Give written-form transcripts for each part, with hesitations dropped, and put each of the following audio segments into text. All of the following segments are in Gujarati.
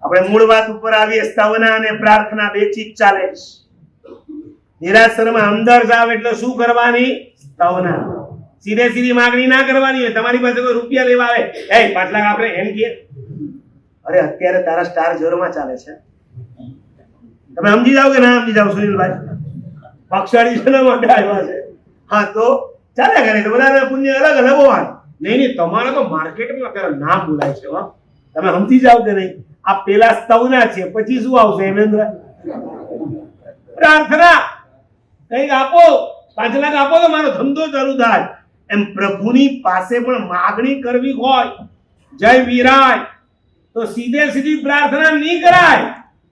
આપણે મૂળ વાત ઉપર આવીએ. સ્તવના અને પ્રાર્થના બે ચીજ ચાલે છે. નિરાશ્રમાં અંદર જાવ એટલે શું કરવાની? સ્તવના. સીધે સીધી માંગણી ના કરવાની હોય. તમારી પાસે કોઈ રૂપિયા લેવા આવે, એ 5 લાખ આપણે એમ કહે, અરે અત્યારે તારા સ્ટાર જોરમાં ચાલે છે, તમે સમજી જાઓ કે ના સમજી જાઓ? સુનિલભાઈ પક્ષાળી શેના માટે આવ્યા છે? હા તો ચાલે કરે તો બધા પુણ્ય અલગ અલગ હોવાનું. નહીં, તમારે તો માર્કેટમાં અત્યારે નામ બોલાય છે. તમે સમજી જાઓ કે નહીં? આ પેલા સ્તવના છે, પછી શું આવશે? હેમેન્દ્ર પ્રાર્થના. કંઈક આપો, 5 લાખ આપો તો મારો ધંધો ચાલુ થાય. એમ પ્રભુની પાસે પણ માગણી કરવી હોય, જય વીરાય, તો સીધે સીધી પ્રાર્થના નહીં કરાય.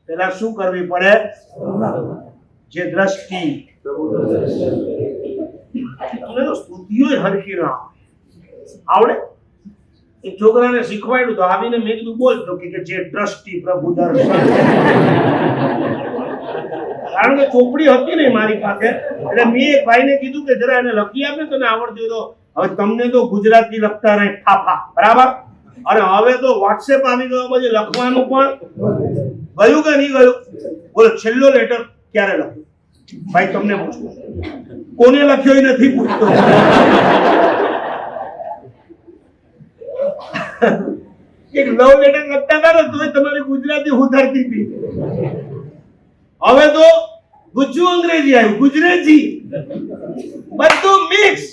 પેલા શું કરવી પડે? જે દ્રષ્ટિ. તમને તો સ્તુતિઓ હરખી ના આવડે. એક છોકરાને શીખવાડ્યું તો આવીને મેં કીધું બોલતો કે જે દ્રષ્ટિ પ્રભુ દર્શન. કારણ કે ચોપડી હતી ને મારી પાસે, એટલે મેં એક ભાઈને કીધું કે જરા એને લખી આપે તો આવડતું તો. હવે તમને તો ગુજરાતી લખતા રહે ફાફા, બરાબર? અને હવે તો વોટ્સએપ આવી ગયો, પછી લખવાનું પણ ગયું કે નહીં ગયું? બોલો છેલ્લો લેટર ક્યારે લખ્યો? ભાઈ તમને પૂછું, કોને લખ્યો એ નથી પૂછતો. એક લવ લેટર લખતા હતા ને તો તમારી ગુજરાતી સુધારતી હતી. હવે તો ગુજ્જુ અંગ્રેજી આવ્યું, ગુજરાતી બધું મિક્સ.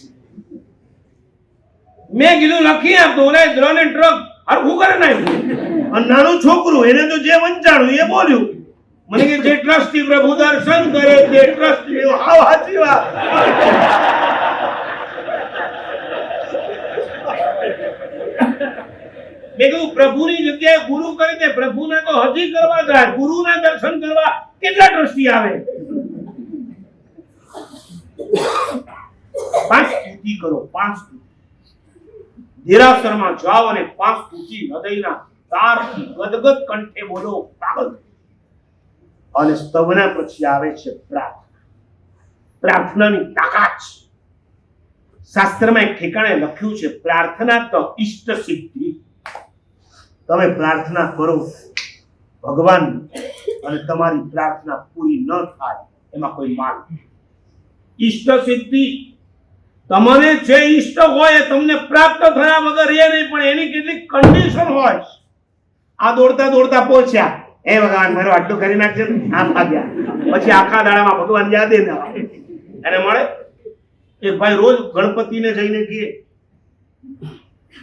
મેં કીધું લખી આપતો, ઓલા દ્રન એન્ડ ટ્રક હરખું કરે નાખ્યું. અને નાનું છોકરું એને તો જે વંચાણું એ બોલ્યું. મને કે જે ટ્રસ્ટી પ્રભુ દર્શન કરે તે ટ્રસ્ટી. હાવ સાચી વાત. મેં કીધું પ્રભુની જગ્યાએ ગુરુ કરી દે. પ્રભુના તો હજી કરવા જાય, ગુરુના દર્શન કરવા કેટલા ટ્રસ્ટી આવે? 5 સ્તુતિ કરો, 5 સ્તુતિ. દેરાસરમાં જાઓ અને 5 સ્તુતિ હૃદયના તારથી ગદગદ કંઠે બોલો, પાગલ. અને સ્તવના પછી આવે છે પ્રાર્થના. પ્રાર્થનાની તાકાત. શાસ્ત્રમાં એક ઠેકાણે લખ્યું છે, પ્રાર્થના તો ઇષ્ટ સિદ્ધિ. તમે પ્રાર્થના કરો ભગવાન, અને તમારી પ્રાર્થના પૂરી ન થાય એમાં કોઈ માલ. ઇષ્ટ સિદ્ધિ, તમને જે ઇષ્ટ હોય તમને પ્રાપ્ત થયા વગર એ નહીં, પણ એની કેટલીક કન્ડિશન હોય. આ દોડતા દોડતા પહોંચ્યા, એ ભગવાન મારું આટલું કરી નાખશે, આમ ભાગ્યા, પછી આખા દાડામાં ભગવાન યાદ એને મળે. એક ભાઈ રોજ ગણપતિને જઈને કહે,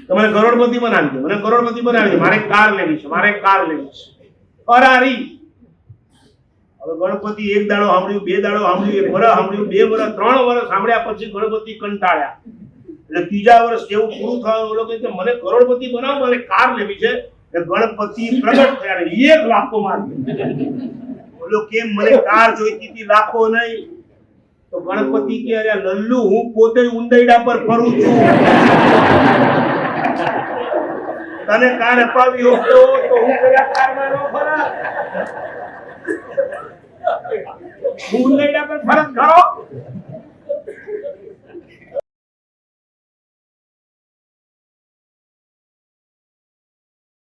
તમારે કરોડપતિ બનાવી દો, મને કરોડપતિ બનાવી દો, મારે કાર લેવી છે, મારે કાર લેવી છે. ફરારી. હવે ગણપતિ એક દાડો સાંભળ્યું, 2 દાડો સાંભળ્યું, 1 વર્ષ સાંભળ્યું, 2 વર્ષ, 3 વર્ષ સાંભળ્યા પછી ગણપતિ કંટાળ્યા. એટલે 3જા વર્ષ જેવું પૂરું થયું, ઓલો કહે કે મને કરોડપતિ બનાવો, મને કાર લેવી છે. ગણપતિ પ્રગટ થયા, 1 લાખો મારી. બોલો કેમ? મને કાર જોઈતી હતી, લાખો નહીં. તો ગણપતિ કે અરે લલ્લુ, હું પોતે ઉંદરડા પર ફરું છું, તને કાર અપાવી હોત તો હું પેલા કારમાં ન ફરા. હું ઉંદરડા પર ફરક કરો.